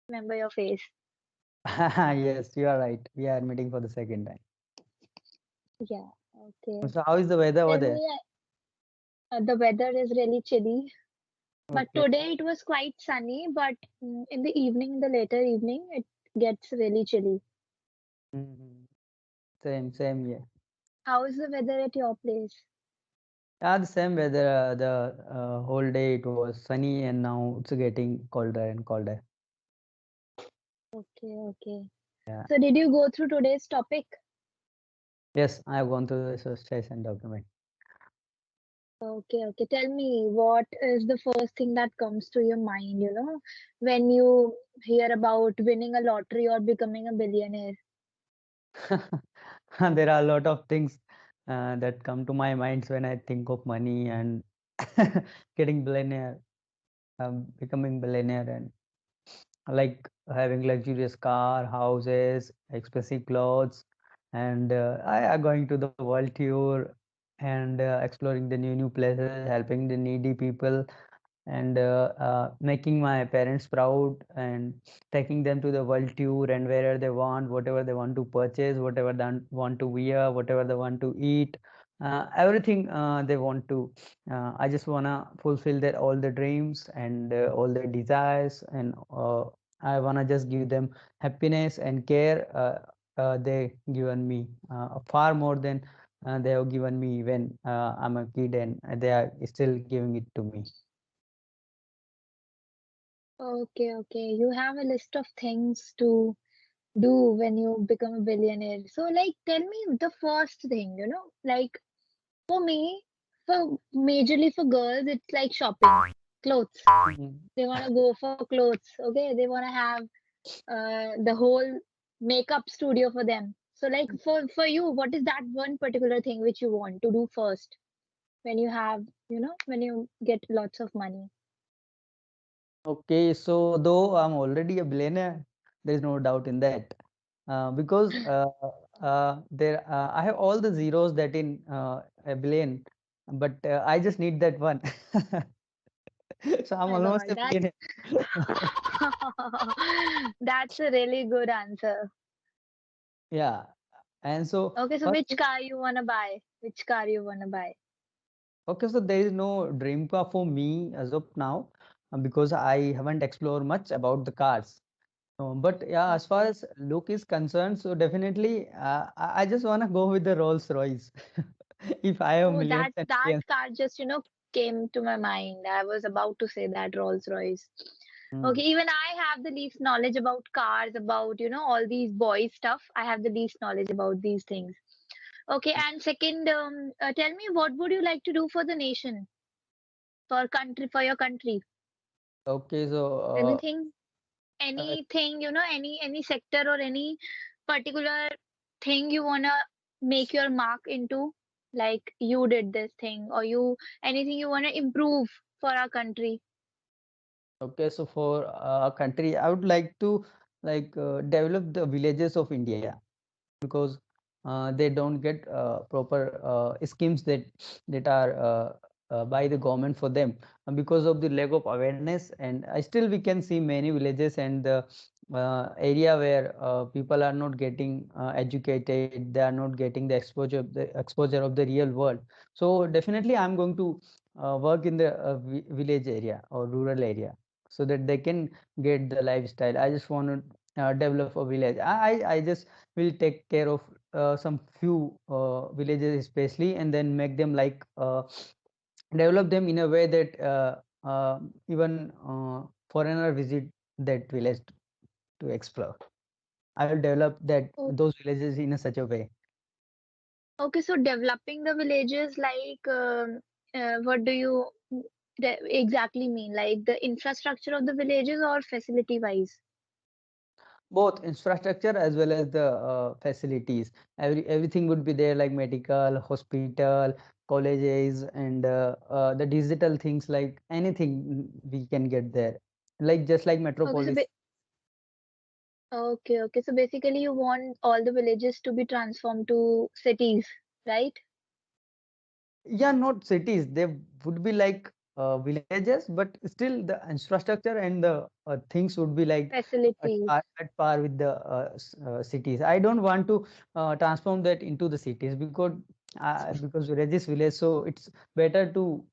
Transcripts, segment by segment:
remember your face. Yes, you are right. We are meeting for the second time. Yeah. Okay. So how is the weather over Tell there? me, the weather is really chilly, but Okay. today it was quite sunny. But in the evening, the later evening, it gets really chilly. Mhm. Same here. How is the weather at your place? Yeah, the same weather. The whole day it was sunny, and now it's getting colder and colder. Okay, okay. Yeah. So did you go through today's topic? Yes, I have gone through the association document. Okay, okay. Tell me, what is the first thing that comes to your mind, when you hear about winning a lottery or becoming a billionaire? There are a lot of things that come to my mind when I think of money and getting billionaire, becoming billionaire, and like having luxurious car, houses, expensive clothes, and I are going to the world tour and exploring the new places, helping the needy people, and making my parents proud and taking them to the world tour and wherever they want, whatever they want to purchase, whatever they want to wear, whatever they want to eat, everything they want to. I just wanna fulfill their all the dreams and all their desires, and I wanna just give them happiness and care. They given me far more than they have given me when I'm a kid, and they are still giving it to me. Okay, okay. You have a list of things to do when you become a billionaire. So, like, tell me the first thing, like for me, for majorly for girls, it's like shopping, clothes. Mhm. They want to go for clothes, okay? They want to have the whole makeup studio for them. So, like, for you, what is that one particular thing which you want to do first when you have, when you get lots of money? Okay, so though I'm already a billionaire, there is no doubt in that. Because I have all the zeros that in a billion, but I just need that one. So I'm My almost God, a billionaire. that's a really good answer. Yeah, and so Okay, so first which thing, car you wanna buy? Which car you wanna buy? okay, so there is no dream car for me as of now, because I haven't explored much about the cars. But yeah, as far Okay. as look is concerned, so definitely I just want to go with the Rolls Royce. If I have Oh, millions that and that millions. car just, came to my mind. I was about to say that Rolls-Royce. Hmm. Okay, even I have the least knowledge about cars, about, all these boy stuff. I have the least knowledge about these things. Okay, and second, tell me, what would you like to do for the nation, for your country? Okay, so Anything, uh, anything, any sector or any particular thing you wanna make your mark into? Like you did this thing, or anything you wanna improve for our country? okay, so for a country, I would like to like develop the villages of India, because they don't get proper schemes that are by the government for them, and because of the lack of awareness. And still we can see many villages and the area where people are not getting educated, they are not getting the exposure of the real world. So definitely I'm going to work in the village area or rural area, so that they can get the lifestyle. I just want to develop a village. I just will take care of some few villages especially, and then make them like develop them in a way that even foreigner visit that village to explore. I will develop that Oh, those villages in a such a way. okay, so developing the villages, like, what do you exactly mean? Like the infrastructure of the villages or facility wise? Both infrastructure as well as the facilities. Everything would be there, like medical, hospital, colleges, and the digital things, like anything we can get there, like just like Okay, metropolis. okay. So basically, you want all the villages to be transformed to cities, right? Yeah, not cities. They would be like villages, but still the infrastructure and the things would be like Facilities. at par with the cities. I don't want to transform that into the cities because village is village, so it's better to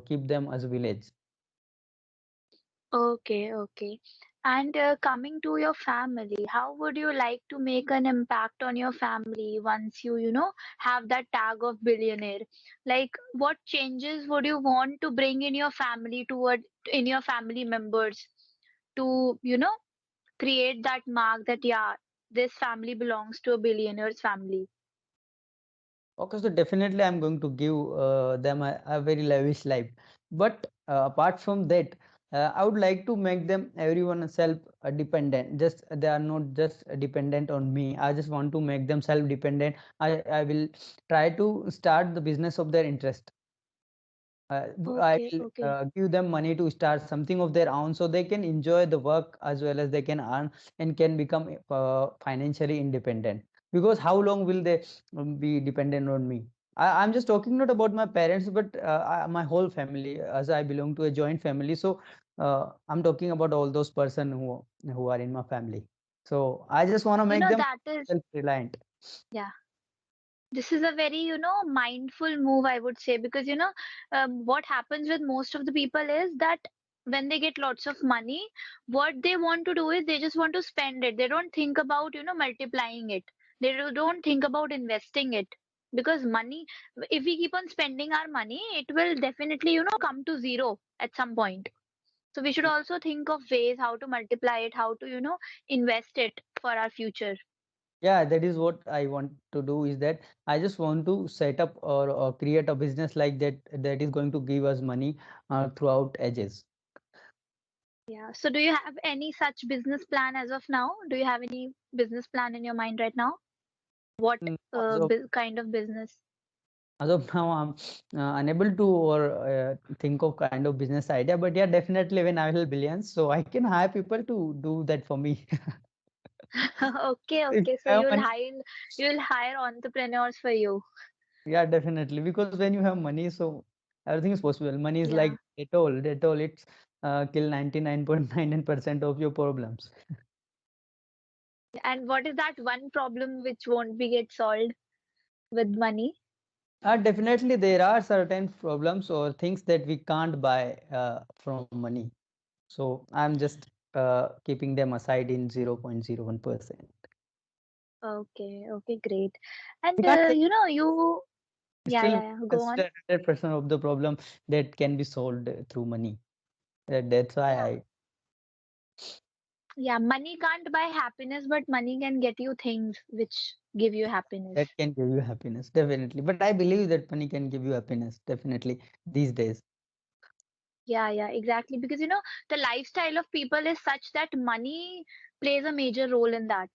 keep them as a village. Okay, okay. And coming to your family, how would you like to make an impact on your family once you have that tag of billionaire? Like, what changes would you want to bring in your family in your family members to create that mark that, yeah, this family belongs to a billionaire's family? Okay, so definitely I'm going to give them a very lavish life. But apart from that, I would like to make them everyone self-dependent. Just they are not just dependent on me. I just want to make them self-dependent. I will try to start the business of their interest. I Okay, will okay. give them money to start something of their own so they can enjoy the work as well as they can earn and can become financially independent. Because how long will they be dependent on me? I'm just talking not about my parents, but my whole family, as I belong to a joint family. So I'm talking about all those person who are in my family. So I just want to You make know, them that is, self-reliant. yeah. This is a very mindful move, I would say, because what happens with most of the people is that when they get lots of money, what they want to do is they just want to spend it. They don't think about multiplying it. They don't think about investing it. Because money, if we keep on spending our money, it will definitely come to zero at some point. So we should also think of ways how to multiply it, how to invest it for our future. Yeah, that is what I want to do is that I just want to set up or create a business like that is going to give us money throughout ages. Yeah. So do you have any such business plan as of now? Do you have any business plan in your mind right now? What Mm, As of, kind of business? as of now, I'm unable to or think of kind of business idea, but yeah, definitely when I will billions, so I can hire people to do that for me. Okay, If okay. So you have money, you'll hire entrepreneurs for you. yeah, definitely, because when you have money, so everything is possible. Money is Yeah. like they told it's kill 99.99% of your problems. And what is that one problem which won't be get solved with money? Definitely, there are certain problems or things that we can't buy from money. So I'm just keeping them aside in 0.01%. Okay, okay, great. We And can't say yeah, still yeah, yeah. Go on. consider 100% of the problem that can be solved through money. That's why Yeah. I Yeah, money can't buy happiness, but money can get you things which give you happiness. that can give you happiness, definitely. But I believe that money can give you happiness, definitely these days. Yeah, yeah, exactly. Because the lifestyle of people is such that money plays a major role in that.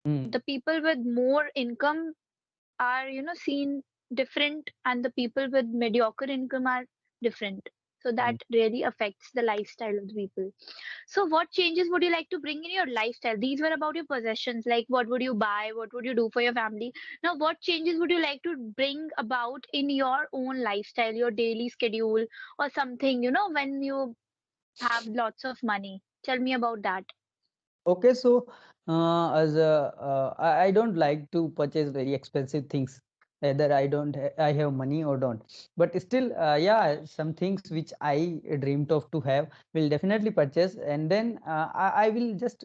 Mm, The people with more income are seen different, and the people with mediocre income are different. So that mm. really affects the lifestyle of the people. So what changes would you like to bring in your lifestyle? These were about your possessions, like what would you buy, what would you do for your family. Now, what changes would you like to bring about in your own lifestyle, your daily schedule, or something when you have lots of money? Tell me about that. Okay, so as I don't like to purchase very expensive things, whether I have money or don't. But still, yeah, some things which I dreamed of to have will definitely purchase, and then I will just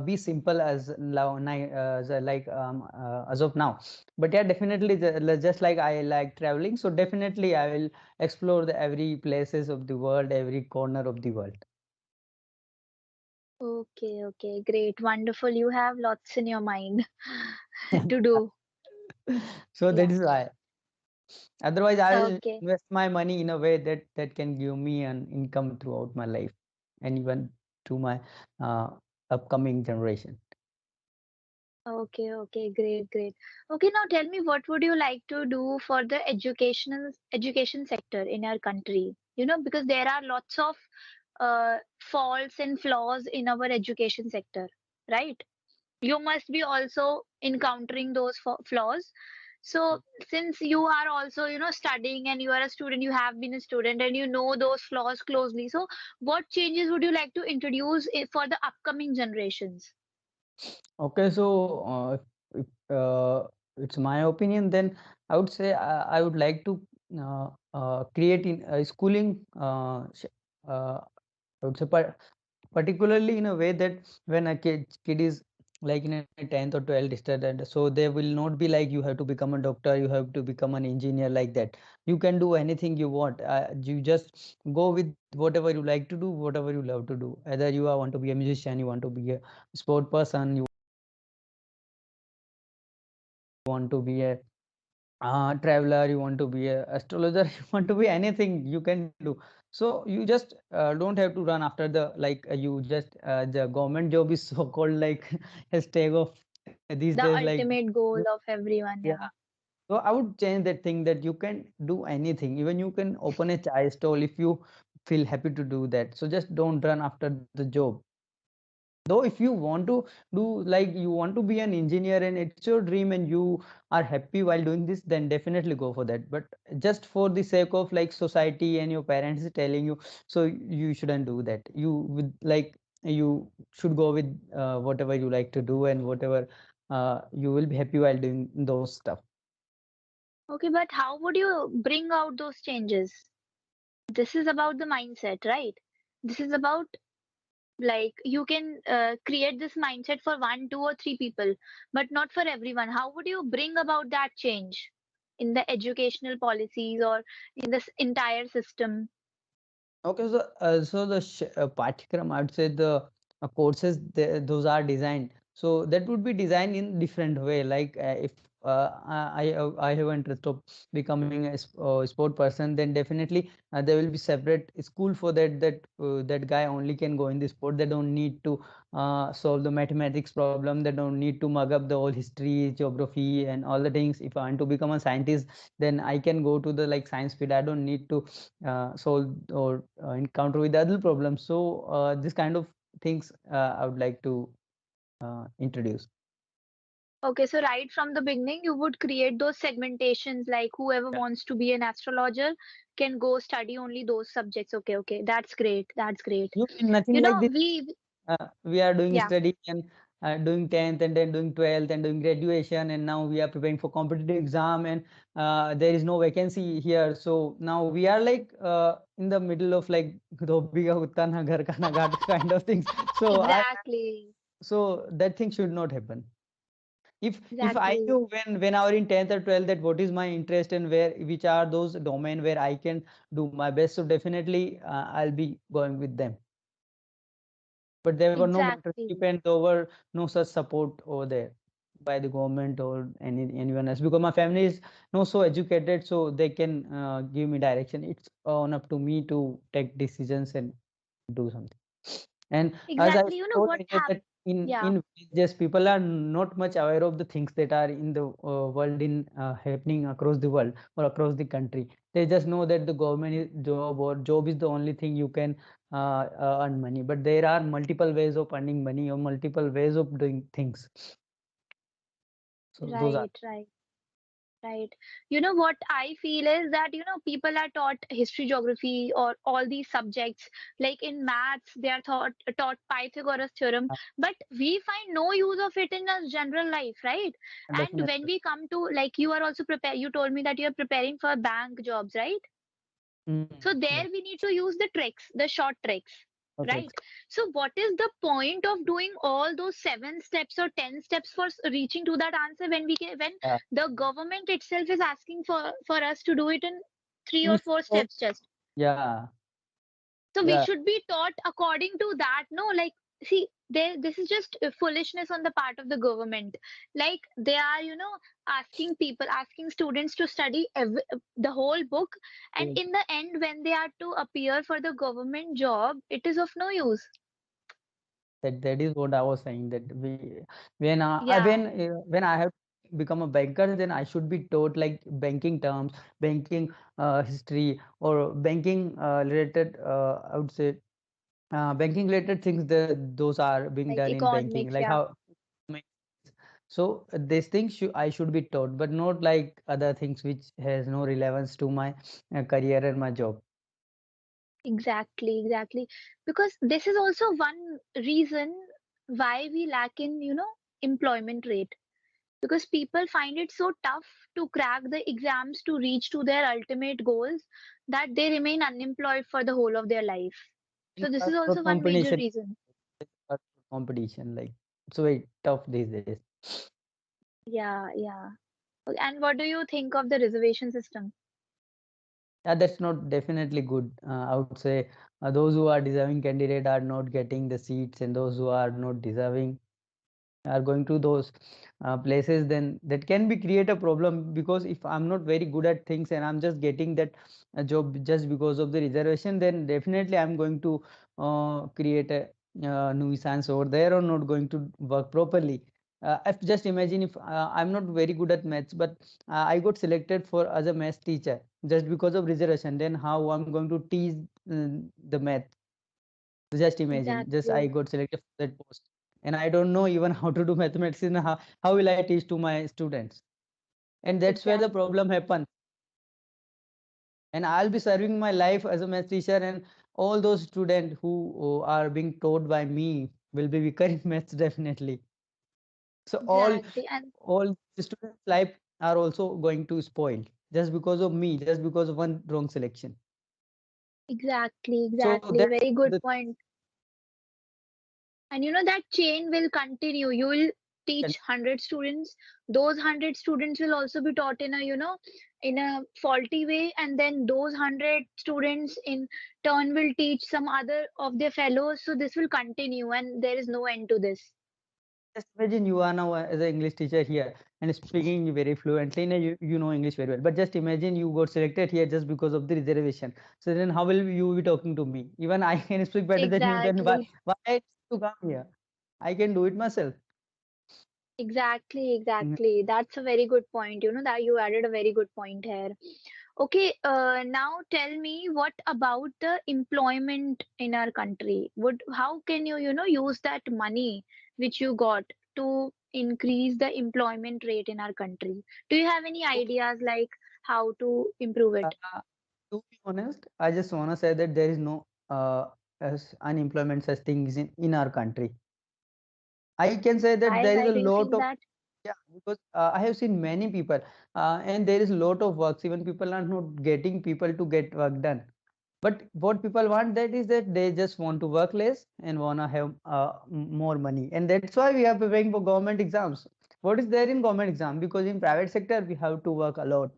be simple as now, as of now. But yeah, definitely, just like I like traveling, so definitely I will explore the every places of the world, every corner of the world. Okay, okay, great, wonderful. You have lots in your mind to do. So that Yeah. is why. Otherwise, I will Okay. invest my money in a way that can give me an income throughout my life and even to my uh, upcoming generation. Okay, okay, great, great. Okay, now tell me what would you like to do for the education sector in our country? Because there are lots of faults and flaws in our education sector, right? You must be also encountering those flaws. So since you are also, studying and you are a student, you have been a student and you know those flaws closely. So what changes would you like to introduce for the upcoming generations? Okay, so if it's my opinion, then I would say I would like to create in schooling. I would say particularly in a way that when a kid is like in a 10th or 12th standard, so they will not be like you have to become a doctor, you have to become an engineer, like that. You can do anything you want. You just go with whatever you like to do, whatever you love to do. Either you want to be a musician, you want to be a sport person, you want to be a traveler, you want to be a astrologer, you want to be anything you can do. So you just don't have to run after the like you just the government job is so called like a stake of these The days, like ultimate goal of everyone, yeah. yeah. So I would change that thing that you can do anything, even you can open a chai stall if you feel happy to do that. So just don't run after the job. Though if you want to do like you want to be an engineer and it's your dream and you are happy while doing this, then definitely go for that. But just for the sake of like society and your parents is telling you, so you shouldn't do that. You with like you should go with whatever you like to do and whatever you will be happy while doing those stuff. Okay, but how would you bring out those changes? This is about the mindset, right? This is about, like, you can create this mindset for one, two, or three people, but not for everyone. How would you bring about that change in the educational policies or in this entire system? Okay, so the Pathikram, I would say the courses those are designed. So that would be designed in different way. Like if I have interest of becoming a sport person, then definitely there will be separate school for that. That guy only can go in the sport. They don't need to solve the mathematics problem. They don't need to mug up the whole history, geography, and all the things. If I want to become a scientist, then I can go to the like science field. I don't need to solve or encounter with other problems. So this kind of things I would like to introduce. Okay, so right from the beginning, you would create those segmentations, like whoever Yeah. wants to be an astrologer can go study only those subjects. Okay, okay, that's great. That's great. You mean nothing like this? We are doing Yeah, study and doing 10th and then doing 12th and doing graduation, and now we are preparing for competitive exam, and there is no vacancy here. So now we are like in the middle of like "Dhobi ka kutta na ghar ka na ghat" kind of things. So exactly, so that thing should not happen. If I exactly. knew when I was in 10th or 12th that what is my interest and where which are those domain where I can do my best, so definitely I'll be going with them. But there were no Exactly. mentorship and there were no such support over there by the government or anyone else, because my family is not so educated, so they can give me direction. It's on up to me to take decisions and do something. And as I Exactly. You know told what earlier happened? that in Yeah, in villages people are not much aware of the things that are in the world in happening across the world or across the country. They just know that the government job or job is the only thing you can earn money, but there are multiple ways of earning money or multiple ways of doing things. So those are right, right. Right. You know what I feel is that, people are taught history, geography, or all these subjects. Like in maths, they are taught Pythagoras theorem, but we find no use of it in a general life, right? And when definitely. we come to, like, you are also you told me that you are preparing for bank jobs, right? Mm, So yeah. there we need to use the tricks, the short tricks, Okay. right? So what is the point of doing all those 7 steps or 10 steps for reaching to that answer when when Yeah. the government itself is asking for us to do it in three or If four so, steps just. yeah, So we yeah. should be taught according to that. No, like, see, this is just foolishness on the part of the government. Like, they are, asking students to study the whole book, and in the end, when they are to appear for the government job, it is of no use. That is what I was saying, that Yeah, when I have become a banker, then I should be taught like banking terms, banking history, or banking related I would say banking related things that those are being like done in banking, economics. like Yeah, how So these things I should be taught, but not like other things which has no relevance to my career and my job. Exactly, exactly. Because this is also one reason why we lack in, employment rate. Because people find it so tough to crack the exams to reach to their ultimate goals that they remain unemployed for the whole of their life. And So this a is lot also of one major competition, reason. a lot of competition, like it's very tough these days. Yeah, yeah. And what do you think of the reservation system? Yeah, that's not definitely good. I would say those who are deserving candidate are not getting the seats, and those who are not deserving are going to those places. Then that can be create a problem, because if I'm not very good at things and I'm just getting that job just because of the reservation, then definitely I'm going to create a nuisance over there, or not going to work properly. If just imagine if I'm not very good at maths, but I got selected for as a maths teacher just because of reservation, then how I'm going to teach the math. Just imagine, just I Exactly, got selected for that post, and I don't know even how to do mathematics. And how will I teach to my students? And that's where the exactly, problem happens. And I'll be serving my life as a math teacher, and all those students who are being taught by me will be weaker in maths definitely. So exactly, and all the students' life are also going to spoil just because of me, just because of one wrong selection. exactly, So exactly. that's Very good the point. And that chain will continue. You will teach 100 students. Those 100 students will also be taught in a, in a faulty way. And then those 100 students in turn will teach some other of their fellows. So this will continue and there is no end to this. Just imagine you are now as an English teacher here and speaking very fluently, and you know English very well. But just imagine you got selected here just because of the reservation. So then how will you be talking to me? Even I can speak better than you. Then why Exactly. why I need to come here? I can do it myself. Exactly, Mm. exactly. That's a very good point. That you added a very good point here. Okay, now tell me what about the employment in our country? How can you, use that money which you got to increase the employment rate in our country? Do you have any So, ideas like how to improve it? uh, to be honest, I just wanna say that there is no as unemployment such things in our country. I can say that Why? there is Why a do you lot think of. that? Yeah, because I have seen many people, and there is a lot of works. Even people are not getting people to get work done. But what people want that is that they just want to work less and wanna have more money, and that's why we are preparing for government exams. What is there in government exam? Because in private sector we have to work a lot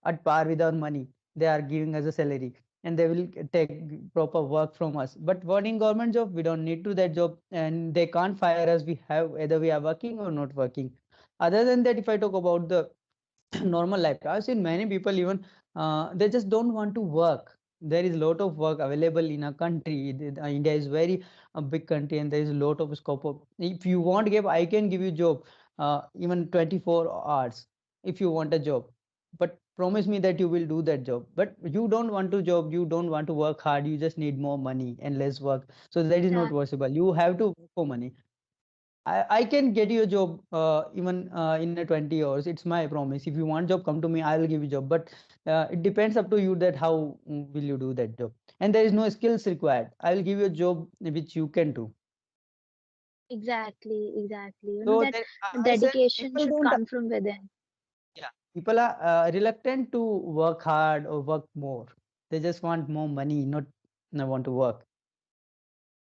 at par with our money. They are giving us a salary, and they will take proper work from us. But what in government job, we don't need to that job, and they can't fire us. We have either we are working or not working. Other than that, if I talk about the normal life, I've seen many people even they just don't want to work. There is a lot of work available in a country. India is very a big country, and there is a lot of scope of. If you want give, I can give you job even 24 hours if you want a job. But promise me that you will do that job. But you don't want to job. You don't want to work hard. You just need more money and less work. So that is not Exactly. possible. You have to work for money. I can get you a job even in a 20 hours. It's my promise. If you want job, come to me. I will give you job. But it depends up to you that how will you do that job. And there is no skills required. I will give you a job which you can do. Exactly, exactly. So That that I said dedication people should don't. come from within. Yeah, people are reluctant to work hard or work more. They just want more money, not want to work.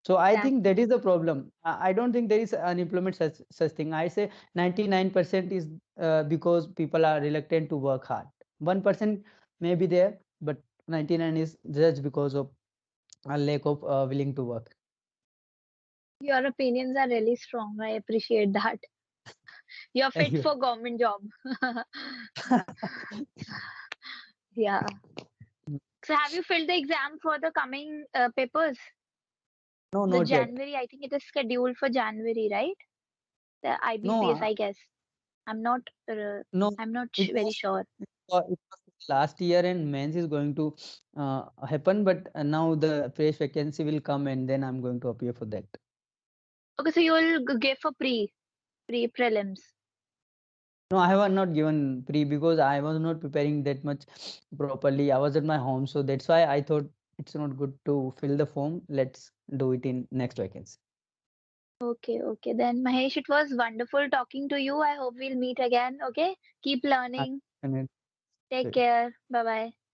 So I think that is Exactly. the problem. I don't think there is unemployment such thing. I say 99% is because people are reluctant to work hard. 1% may be there, but 99 is just because of a lack of willing to work. Your opinions are really strong. I appreciate that. You're Thank fit you. for government job. Yeah. So have you filled the exam for the coming papers? No, The not yet. January, I think it is scheduled for January, right? The No, IBPS, I guess. I'm not. no. I'm not It very was sure. it was last year, and mains is going to happen. But now the fresh vacancy will come, and then I'm going to appear for that. Okay, so you will give for pre prelims. No, I have not given pre because I was not preparing that much properly. I was at my home, so that's why I thought it's not good to fill the form. Let's do it in next vacancy. Okay, okay. Then Mahesh, it was wonderful talking to you. I hope we'll meet again. Okay? Keep learning. And Take care. Bye bye.